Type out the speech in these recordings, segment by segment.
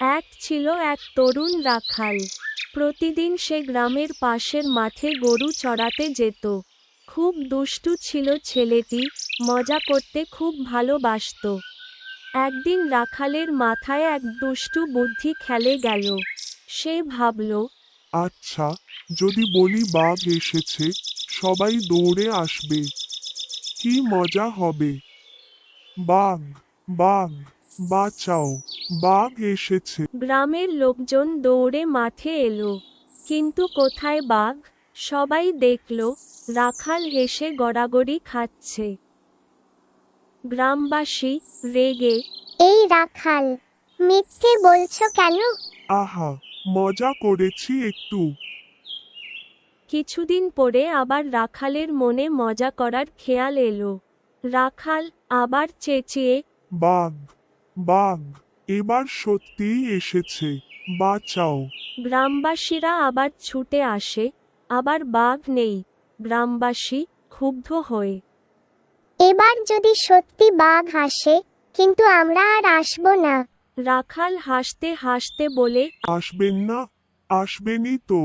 এক ছিল এক তরুণ রাখাল। প্রতিদিন সে গ্রামের পাশের মাঠে গরু চড়াতে যেত। খুব দুষ্টু ছিল ছেলেটি, মজা করতে খুব ভালোবাসত। একদিন রাখালের মাথায় এক দুষ্টু বুদ্ধি খেলে গেল। সে ভাবল, আচ্ছা, যদি বলি বাঘ এসেছে, সবাই দৌড়ে আসবে। কি মজা হবে! বাঘ, বাঘ, বাঁচাও, বাঘ এসেছে। গ্রামের লোকজন দৌড়ে মাঠে এলো। কিন্তু কোথায় বাঘ? সবাই দেখল রাখাল হেসে গড়াগড়ি খাচ্ছে। গ্রামবাসী রেগে, এই রাখাল, মিথ্যে বলছো কেন? আহা, মজা করেছি একটু। কিছুদিন পরে আবার রাখালের মনে মজা করার খেয়াল এলো। রাখাল আবার চেঁচিয়ে, বাঘ, বাঘ, এবার সত্যিই এসেছে, বাঁচাও। গ্রামবাসীরা আবার ছুটে আসে, আবার বাঘ নেই। গ্রামবাসী ক্ষুব্ধ হয়ে, এবার যদি সত্যি বাঘ আসে, কিন্তু আমরা আর আসবো না। রাখাল হাসতে হাসতে বলে, আসবেন না? আসবেনই তো।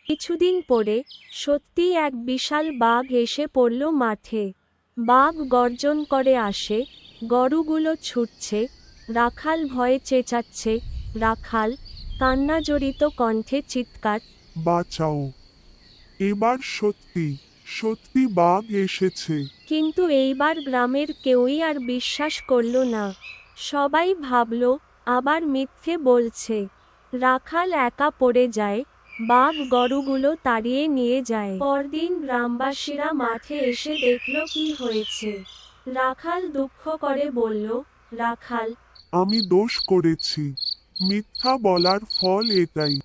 কিছুদিন পরে সত্যিই এক বিশাল বাঘ এসে পড়ল মাঠে। বাঘ গর্জন করে আসে, গরুগুলো ছুটছে, রাখাল ভয়ে চেঁচাচ্ছে। রাখাল কান্নাজড়িত কণ্ঠে চিৎকার, বাঁচাও, এবার সত্যি, সত্যি বাঘ এসেছে। কিন্তু এইবার গ্রামের কেউই আর বিশ্বাস করল না। সবাই ভাবল আবার মিথ্যে বলছে। রাখাল একা পড়ে যায়, বাঘ গরুগুলো তাড়িয়ে নিয়ে যায়। পরদিন গ্রামবাসীরা মাঠে এসে দেখল কি হয়েছে। রাখাল দুঃখ করে বলল, রাখাল, আমি দোষ করেছি, মিথ্যা বলার ফল এটাই।